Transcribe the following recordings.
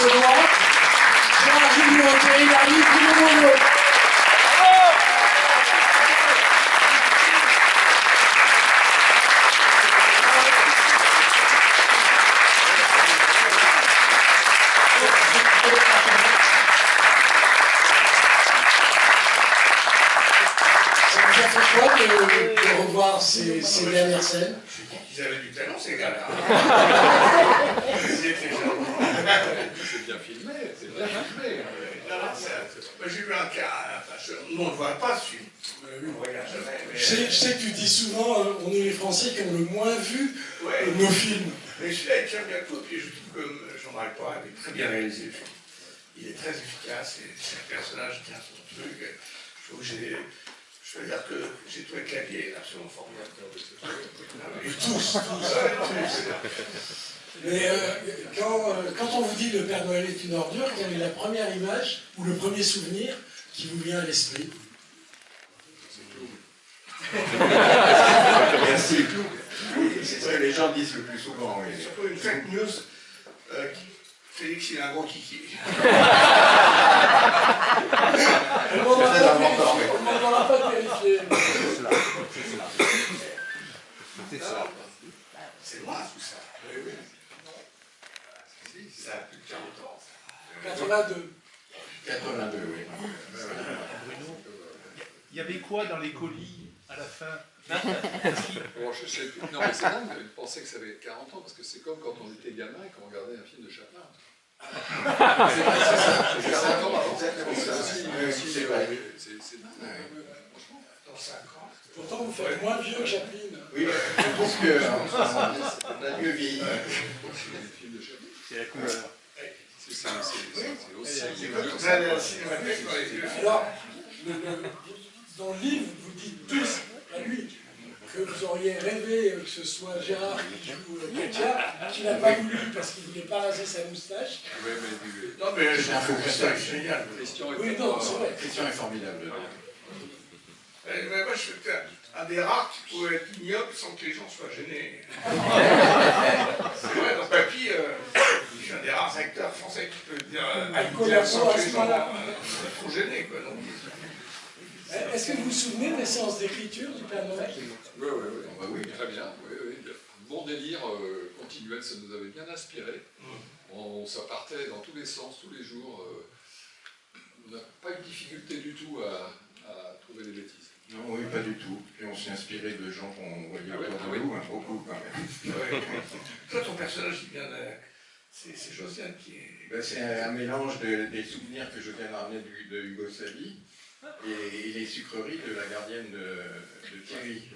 Benoît, Gérard Jugnot, Thierry Lhermitte, Bruno Monod. De revoir ces dernières scènes. Ils avaient du talent, ces gars-là. C'est bien filmé, c'est bien filmé. J'ai vu un cas, nous on ne voit pas ce film. On regarde jamais. Je sais que tu dis souvent, on est les Français qui ont le moins vu nos films. Mais celui-là, il tient bien le coup, puis je trouve que Jean-Marie Poiret avait très bien réalisé le film. Il est très efficace, et chaque personnage tient son truc. Je trouve que je veux dire que j'ai trouvé Clavier absolument formidable. Et tous. Mais quand on vous dit le Père Noël est une ordure, quelle est la première image ou le premier souvenir qui vous vient à l'esprit? Merci. C'est ce que les gens disent le plus souvent. Oui. Surtout une fake news Félix, il a un gros kiki. On ne demandera pas de vérifier. C'est ça. C'est loin tout ça. Oui, oui. Si, ça a plus de 40 ans. 82. 82, oui. Bruno, il y avait quoi dans les colis à la fin? Bon, je sais plus. Non, mais c'est dingue de penser que ça avait 40 ans, parce que c'est comme quand on était gamin et qu'on regardait un film de Chaplin. C'est 40 ans avant. C'est dingue, franchement. Dans 5 ans. Pourtant, vous faites moins vieux que Chaplin. Oui, je pense qu'on a mieux vieilli. C'est des films de Chaplin. C'est la couleur. C'est aussi. Vous allez au cinémathèque dans les vieux. Alors, dans le livre, vous dites tous à lui que vous auriez rêvé que ce soit Gérard qui joue Katia, qui n'a pas voulu parce qu'il ne voulait pas raser sa moustache. Oui, mais Non, mais je trouve que c'est génial. Christian est Oui, non, c'est vrai. Christian est formidable. Mais moi, je suis un des rares qui pouvait être ignoble sans que les gens soient gênés. C'est vrai, dans Papy, je suis un des rares acteurs français qui peut dire Collerceau, à ce moment-là. trop gêné, quoi. Donc. Est-ce que vous vous souvenez des séances d'écriture du Père Noël? Oui, très bien. Oui. Bon délire continuel, ça nous avait bien inspiré. Ça partait dans tous les sens, tous les jours. On n'a pas eu de difficulté du tout à trouver des bêtises. Non, oui, pas du tout. Puis on s'est inspiré de gens qu'on voyait autour de nous, beaucoup quand même. Ouais. Toi, ton personnage, il vient de... C'est Josiane qui est... C'est un mélange des souvenirs que je viens de ramener de Yougoslavie et les sucreries de la gardienne de Thierry.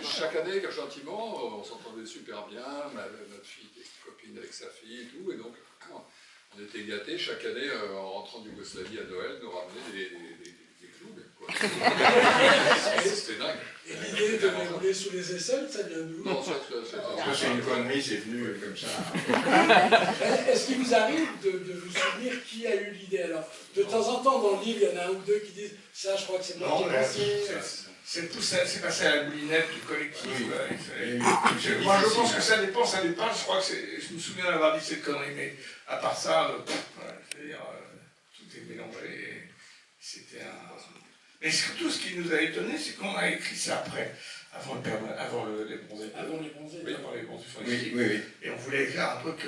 Chaque année, gentiment, on s'entendait super bien. Notre fille était copine avec sa fille et tout, et donc on était gâtés. Chaque année, en rentrant d'Yougoslavie à Noël, nous ramenait des clous. C'était dingue. Et l'idée de les rouler sous les aisselles, ça vient d'où? Non, ça, C'est une connerie, c'est venu comme ça. Est-ce qu'il vous arrive de vous souvenir qui a eu l'idée? Alors, de temps en temps, dans le livre, il y en a un ou deux qui disent « ça, je crois que c'est moi qui ai pensé ». C'est passé à la boulinette du collectif. Oui. Moi, je pense que ça dépend. Je crois que je me souviens d'avoir dit cette connerie, mais à part ça, c'est-à-dire, tout est mélangé. C'était un... Mais surtout, ce qui nous a étonné, c'est qu'on a écrit ça après, avant les bronzés. Avant les bronzés. Avant les bronzés. Oui. Et on voulait écrire un truc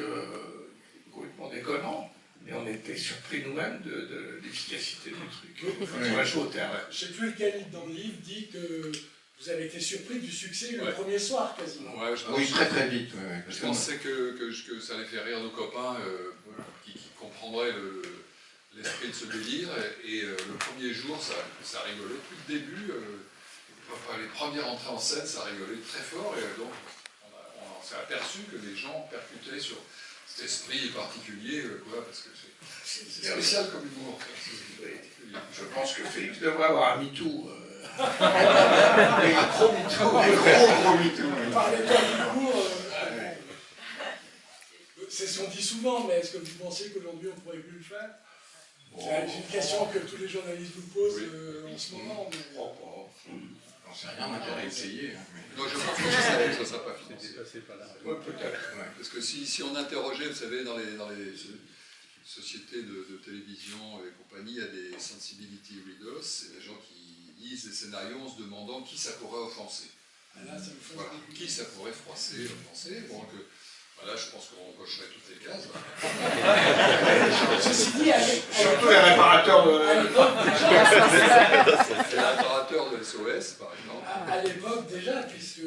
complètement déconnant, mais on était surpris nous-mêmes de l'efficacité du truc. On va jouer au terme. Je ne sais plus lequel dans le livre dit que vous avez été surpris du succès le premier soir, quasiment. Oui, très vite. Je pensais que ça allait faire rire nos copains qui comprendraient l'esprit de ce délire, et le premier jour, ça rigolait. Depuis le début, les premières entrées en scène, ça rigolait très fort, et donc on s'est aperçu que les gens percutaient sur cet esprit particulier, parce que c'est spécial comme humour. Je pense que Félix devrait avoir un MeToo. Un gros MeToo. Parlez pas d'humour. C'est ce qu'on dit souvent, mais est-ce que vous pensez qu'aujourd'hui on ne pourrait plus le faire? C'est une question que tous les journalistes vous posent en ce moment. Mais... J'en sais rien, on a intérêt à essayer. Hein, mais... Non, je pense que ça ne sera pas financé. Ouais, peut-être. Ouais. Parce que si on interrogeait, vous savez, dans les sociétés de télévision et compagnie, il y a des sensibility readers, c'est des gens qui lisent des scénarios en se demandant qui ça pourrait offenser. Là, ça me fait Voilà. Qui ça pourrait froisser, offenser. Donc, voilà, je pense qu'on cocherait toutes les cases. Ceci dit, Surtout les réparateurs de... à l'époque, Les réparateurs de SOS, par exemple. à l'époque déjà, puisque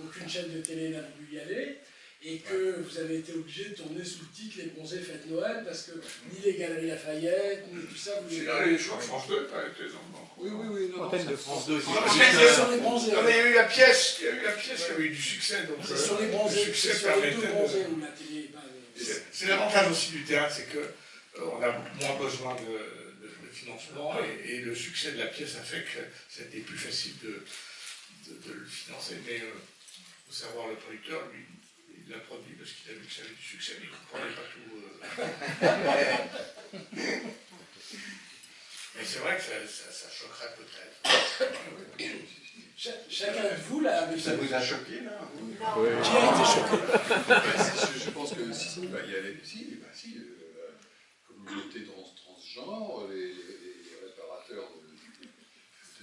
aucune chaîne de télé n'a voulu y aller, et que vous avez été obligé de tourner sous le titre Les Bronzés Fête Noël, parce que ni les Galeries Lafayette, ni tout ça, vous Je crois que France 2, pas été enfants. Oui, non. Antenne de France 2. C'est sur les Bronzés. Non, mais il y a eu la pièce, qui avait eu du succès. Donc, C'est sur les Bronzés, le c'est succès sur les deux permettait de- Bronzés où la télé est pas... C'est l'avantage aussi du théâtre, c'est que on a moins besoin de financement et le succès de la pièce a fait que c'était plus facile de le financer. Mais il faut savoir, le producteur, lui, il l'a produit parce qu'il a vu que ça avait du succès, mais il ne comprenait pas tout. Mais c'est vrai que ça choquerait peut-être. Chacun de vous, là, avec Ça vous a choqué, là vous qui a été choqué? Je pense que si, il y a les communautés transgenres, les réparateurs de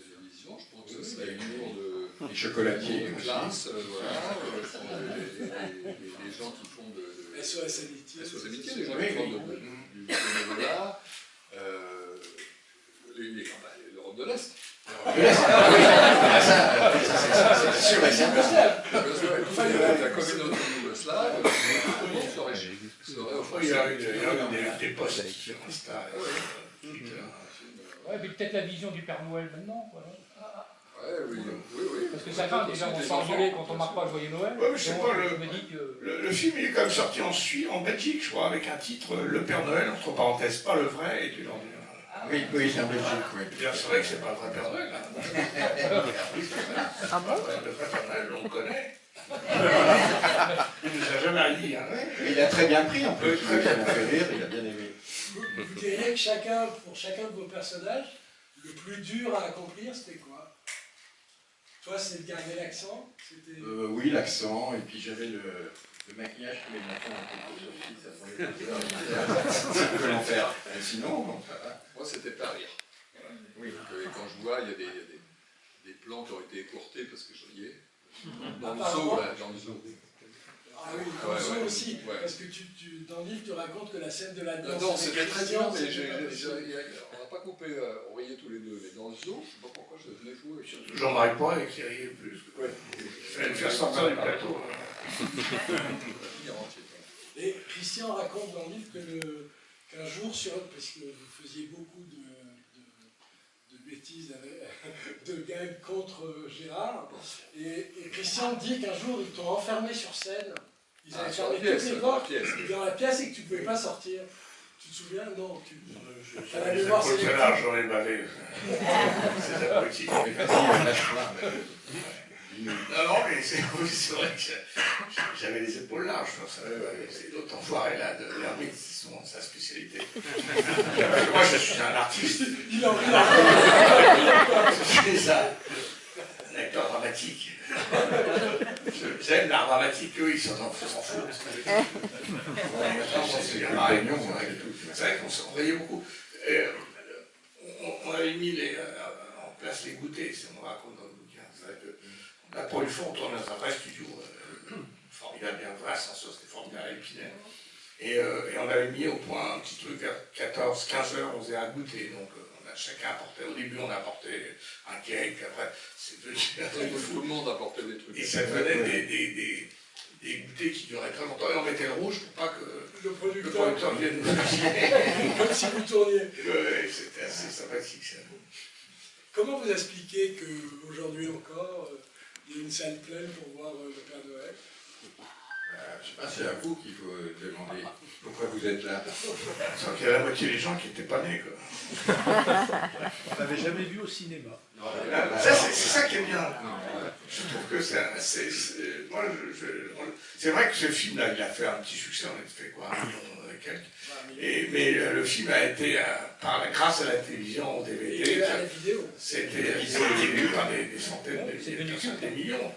télévision, je pense que ça serait l'humour de Les chocolatiers aussi. classe, voilà, les gens qui font de SOS Amitié. SOS Amitié, les gens Oui, qui font oui. du bénévolat, l'Europe de l'Est. C'est sûr et certain. La communauté yougoslave serait Il y a eu des posts sur Insta. Ouais, mais peut-être la vision du Père Noël maintenant, voilà. Oui. Parce que certains déjà vont s'engueuler quand on ne marque pas Joyeux Noël. Ouais, mais je sais Donc, pas, je me dis que... le film il est quand même sorti en Belgique, je crois, avec un titre Le Père Noël, entre parenthèses, pas le vrai, et tu l'en dis. Oui, c'est en Belgique, oui. C'est vrai que c'est pas le vrai Père Noël. Hein. Ah bon? Le vrai Père Noël, on le connaît. Il nous a jamais dit. Hein. Mais il a très bien pris, en plus. Ça m'a fait rire, il a bien aimé. Vous diriez que pour chacun de vos personnages, le plus dur à accomplir, c'était quoi? Toi, c'est de garder l'accent? Oui, l'accent, et puis j'avais le maquillage tous les matins un peu Sophie, ça prenait 2 heures. C'est un peu l'enfer. Sinon, bon, ça va. moi, c'était pas rire. Voilà. Oui. Donc, quand je vois, il y a des plans qui ont été écourtés parce que je riais. Dans le Apparemment. zoo, là, dans le zoo. Ah oui, dans le son Ouais. aussi, Ouais. parce que dans le livre, tu racontes que la scène de la danse... Non, avec c'était très Christian, dur, mais c'était pas possible. on n'a pas coupé, on riait tous les deux. Mais dans le zoo, je ne sais pas pourquoi je venais jouer. Jean-Marie Poiret qui riait plus. Il fallait le faire sortir du plateau. Et Christian raconte dans le livre qu'un jour, parce que vous faisiez beaucoup de bêtises, de gags contre Gérard, et Christian dit qu'un jour, ils t'ont enfermé sur scène. Ils avaient fermé toutes les portes dans la pièce et que tu ne pouvais pas sortir. Tu te souviens? Non, J'en ai bavé. C'est la politique. Mais vas-y, lâche-toi. Non, mais c'est vrai que j'avais les épaules larges. C'est d'autres enfoirés là de l'ermite, c'est sa spécialité. Moi, je suis un artiste. il en Je suis un acteur dramatique. J'aime l'art dramatique, eux, ils s'en foutent. C'est vrai qu'on riait beaucoup. On avait mis en place les goûters, si on raconte dans le bouquin. C'est vrai que là, pour une fois, on tourne dans un vrai studio formidable, bien vrai, sans sauce, c'était formidable à Épinay. Et on avait mis au point un petit truc vers 14-15 heures, on faisait un goûter. Donc chacun apportait, au début on apportait un cake, puis après c'est devenu Tout le monde apportait des trucs. et ça devenait des goûters qui duraient très longtemps, et on mettait le rouge pour pas que le le producteur, producteur vienne nous faire. comme si vous tourniez. C'était assez sympathique ça. Comment vous expliquez qu'aujourd'hui encore, il y a une salle pleine pour voir le Père Noël? Je sais pas, c'est à vous qu'il faut demander pourquoi vous êtes là. Sans qu'il y a la moitié des gens qui n'étaient pas nés. Quoi. On l'avait jamais vu au cinéma. Ça, c'est ça qui est bien. Je trouve que c'est vrai que ce film-là, il a fait un petit succès. On a fait quoi, 1 million quelques. Mais le film a été, grâce à la télévision, au DVD, Et à la vidéo. c'était vu par des centaines de personnes, des millions.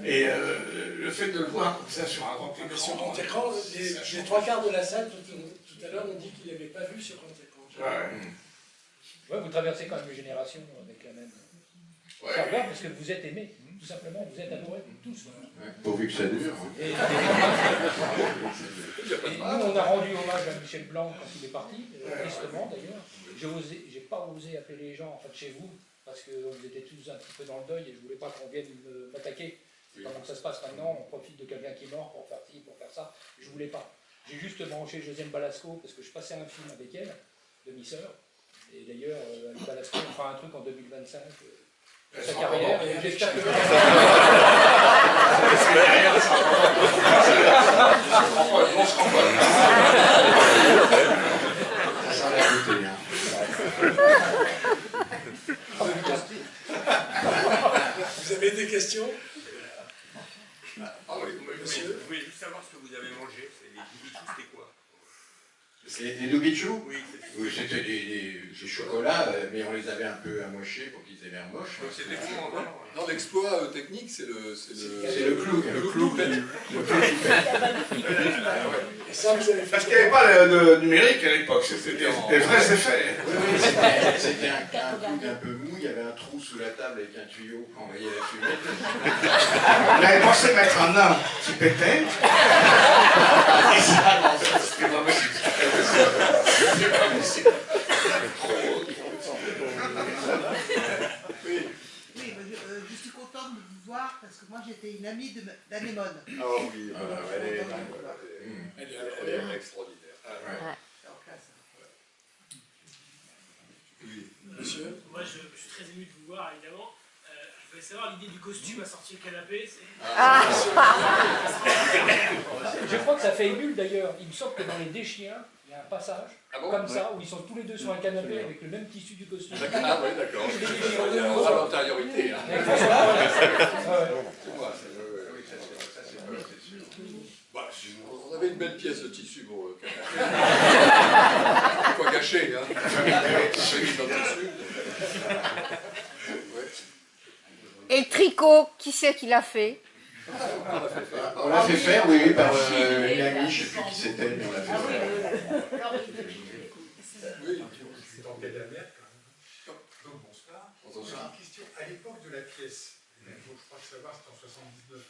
Et le fait de le voir comme ça sur un grand écran... Sur grand écran, les trois quarts de la salle, tout à l'heure, on dit qu'il n'avait pas vu sur grand écran. Ouais, vous traversez quand même une génération avec la même... Ouais. Ça va, parce que vous êtes aimés, tout simplement, vous êtes adorés, tous. Pourvu que ça dure. Et nous, on a rendu hommage à Michel Blanc quand il est parti, tristement d'ailleurs. J'ai pas osé appeler les gens en fait, chez vous, parce qu'on était tous un petit peu dans le deuil et je voulais pas qu'on vienne m'attaquer. Comment ça se passe maintenant, on profite de quelqu'un qui est mort pour faire ci, pour faire ça. Je voulais pas. J'ai juste branché Josiane Balasco, parce que je passais un film avec elle, demi-sœur. Et d'ailleurs, avec Balasco, on fera un truc en 2025. Sa carrière, et j'espère que... Ça l'a goûté, hein. Vous avez des questions? Monsieur, je voulais juste savoir ce que vous avez mangé. Les Dubichous, c'était quoi? Les Dubichous? Oui, c'était des chocolats, mais on les avait un peu amochés pour qu'ils aient l'air moches. c'était bon, non? Non, l'exploit technique, c'est le clou. Le clou qui fait. Et ça, vous avez fait... Parce qu'il n'y avait pas de numérique à l'époque, c'était des vrais effets. Oui, c'était un clou un peu mou, il y avait un trou sous la table avec un tuyau pour envoyer la fumée. On avait pensé mettre un nain qui pétait. Et ça, non, c'était pas possible. C'était pas possible. Oui, je suis contente de vous voir parce que moi j'étais une amie d'Anémone. Ah oui, elle est extraordinaire. Oui. Monsieur? Moi je suis très ému de vous voir évidemment. Je voulais savoir l'idée du costume à sortir le canapé. Je crois que ça fait émule d'ailleurs. Il me semble que dans les Deschiens, il y a un passage comme ça où ils sont tous les deux sur un canapé avec le même tissu du costume. Ah oui, d'accord. Il y a à l'antériorité. On avait une belle pièce de tissu pour le canapé. Pas gâché, hein. Dans le tissu. Et le tricot, qui c'est qui l'a fait? On l'a fait faire, oui, par une amie, je ne sais plus qui c'était, mais on l'a fait faire. Oui. Donc bonsoir. J'ai une question. À l'époque de la pièce, je crois savoir c'était en 79.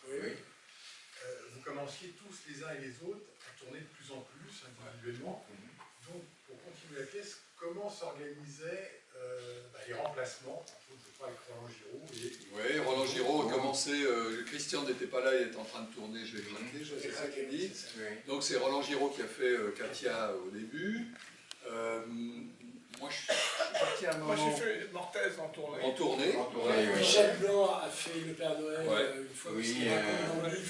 Oui. Vous commenciez tous les uns et les autres à tourner de plus en plus individuellement. Donc pour continuer la pièce, comment s'organisaient les remplacements? Je crois avec Roland Giraud. Oui, Roland Giraud a commencé. Christian n'était pas là, il était en train de tourner. Je l'ai craqué, je sais ça qu'il dit. Donc c'est Roland Giraud qui a fait Katia au début. Moi, je suis parti à un moment. Moi, j'ai fait Mortaise en tournée. Michel Blanc a fait Le Père Noël une fois. Oui,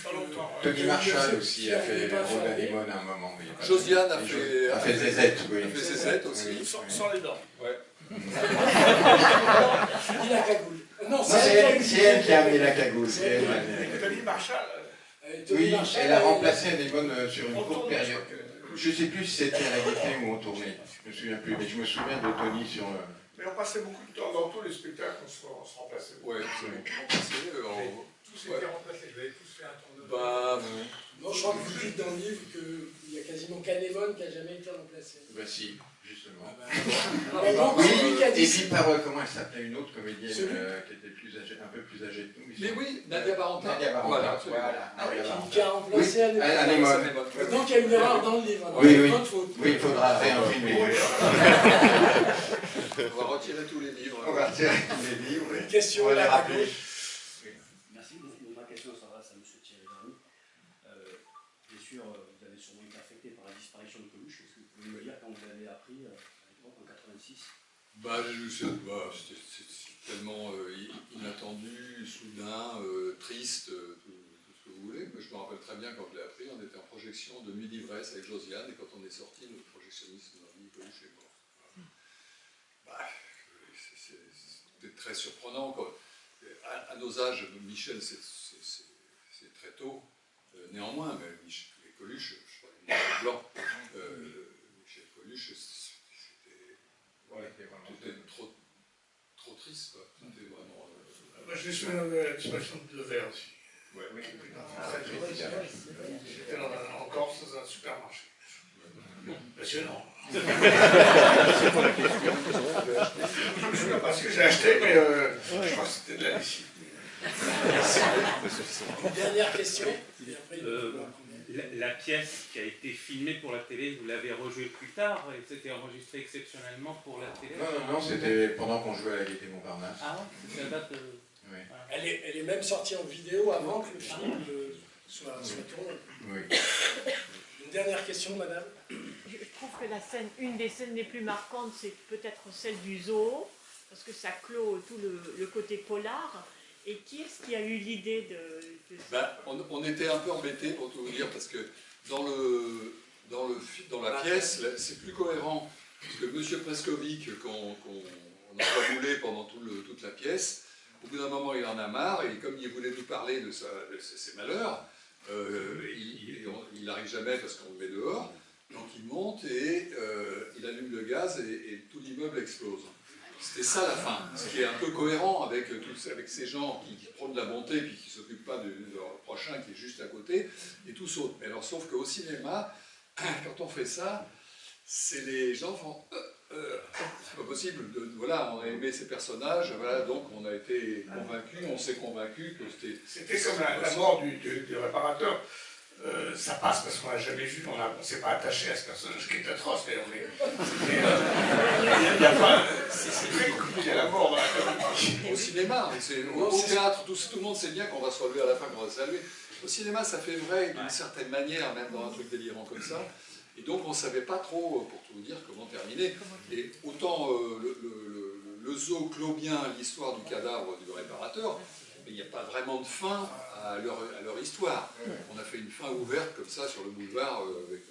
pas longtemps. Tony Marshall aussi a fait Rôle d'Anémone à un moment. Josiane a fait Zézette, oui. A fait Zézette aussi. Sans les dents. Ouais. Il a cagoule. Non, c'est elle qui a amené la cagoule. Tony Marshall. Oui, elle a remplacé Anémone sur une courte période. Je ne sais plus si c'était à la Gaîté ou on tournait. Je ne me souviens plus, mais je me souviens de Tony sur... Mais on passait beaucoup de temps dans tous les spectacles, on se remplaçait. Oui, absolument. Tous étaient remplacés, vous avez tous fait un tournoi. Non, je crois que vous dites dans le livre qu'il n'y a quasiment qu'Anémone qui n'a jamais été remplacé. Bah si, justement. Oui, et puis par, comment elle s'appelait, une autre comédienne qui était un peu plus âgée que nous. Mais oui, Nadia Barentin. Nadia Barentin, voilà. Qui a remplacé Anémone. Donc il y a une erreur dans le livre. Oui, il faudra réimprimer. On va retirer tous les livres. On va retirer tous les livres. Une question on va les rappeler. Merci. Ma question s'adresse à M. Thierry Vernou. Bien sûr, vous avez sûrement été affecté par la disparition de Coluche. Est-ce que vous pouvez me dire quand vous l'avez appris à l'époque en 86? C'est tellement inattendu, soudain, triste, tout ce que vous voulez. Mais je me rappelle très bien quand je l'ai appris, on était en projection de Midi Vresse avec Josiane, et quand on est sorti, le projectionniste m'a dit Coluche est mort. C'était très surprenant. À nos âges, Michel, c'est très tôt. Néanmoins, mais Coluche, je crois, Blanc, Je suis la disparition de verre aussi. Ouais. J'étais en Corse dans un supermarché. Passionnant. Je ne sais pas ce que j'ai acheté, mais je crois que c'était de la lessive. Une dernière question. Et après, La pièce qui a été filmée pour la télé, vous l'avez rejouée plus tard et c'était enregistré exceptionnellement pour la télé? Non, c'était pendant qu'on jouait à la Gaîté Montparnasse. Ah ouais, ça date. Oui. elle est même sortie en vidéo avant que le film soit tourné. Oui. Une dernière question, madame. Je trouve que une des scènes les plus marquantes, c'est peut-être celle du zoo, parce que ça clôt tout le côté polar. Et qui est-ce qui a eu l'idée de ça? On était un peu embêtés, pour tout vous dire, parce que dans la pièce, c'est plus cohérent. Parce que M. Preskovic, qu'on a caboulé pendant toute la pièce, au bout d'un moment, il en a marre, et comme il voulait nous parler de ses malheurs, il n'arrive jamais parce qu'on le met dehors, donc il monte et il allume le gaz et tout l'immeuble explose. C'était ça la fin, ce qui est un peu cohérent avec ces gens qui prônent la bonté et qui ne s'occupent pas de leur prochain qui est juste à côté, et tout saute. Mais alors, sauf qu'au cinéma, quand on fait ça, c'est les gens font c'est pas possible, voilà, on a aimé ces personnages, voilà, donc on a été convaincus, on s'est convaincus que c'était... C'était comme la mort du réparateur. Ça passe parce qu'on l'a jamais vu, on ne s'est pas attaché à ce personnage qui est atroce, mais c'est très compliqué à la mort dans la comédie. Au cinéma, au théâtre, tout le monde sait bien qu'on va se relever à la fin, qu'on va se saluer. Au cinéma, ça fait vrai d'une certaine manière, même dans un truc délirant comme ça. Et donc on ne savait pas trop, pour tout vous dire, comment terminer. Et autant le zoo clôt bien l'histoire du cadavre du réparateur, mais il n'y a pas vraiment de fin à leur histoire. On a fait une fin ouverte comme ça sur le boulevard avec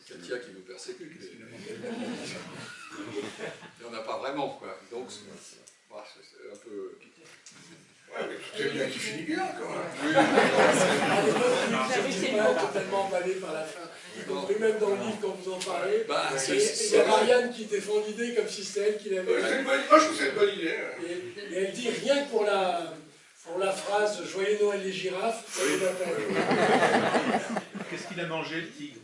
Katia qui nous persécute. Mais on n'a pas vraiment, quoi. Donc c'est un peu... Ouais, mais tout est bien qui finit bien, quand même. À l'époque, vous n'étiez pas totalement emballé par la fin. Y compris même dans le livre quand vous en parlez. Il y a Marianne qui défend l'idée comme si c'était elle qui l'avait fait. Moi, je trouve que c'est une bonne idée. Et elle dit rien que pour la phrase « Joyeux Noël les girafes », ça vaut la peine. Qu'est-ce qu'il a mangé, le tigre?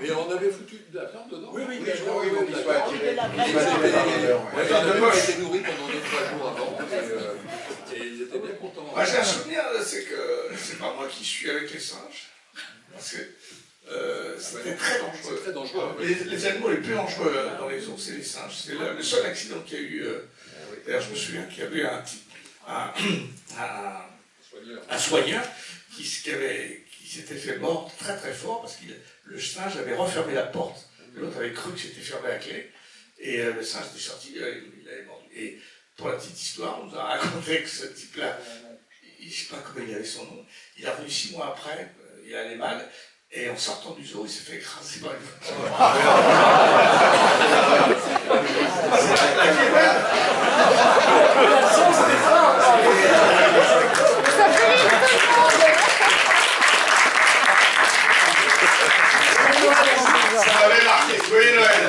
Mais on avait foutu de la viande dedans. Oui, il pour qu'il soit attiré. Il était nourri pendant 2-3 jours avant, et ils étaient bien contents. Moi, j'ai un souvenir, c'est que c'est pas moi qui suis avec les singes, parce que c'était très dangereux. C'est très dangereux. Les animaux les plus dangereux dans les zoos, c'est les singes. C'est le seul accident qu'il y a eu. D'ailleurs, je me souviens qu'il y avait un type, un soigneur qui s'était fait mordre très très fort parce que le singe avait refermé la porte. L'autre avait cru que c'était fermé à clé. Et le singe était sorti, il avait mordu. Et pour la petite histoire, on nous a raconté que ce type-là, je ne sais pas comment il avait son nom, il est revenu 6 mois après, il allait mal. Et en sortant du zoo, il s'est fait écraser par une voiture. Ça m'avait marqué. Joyeux Noël.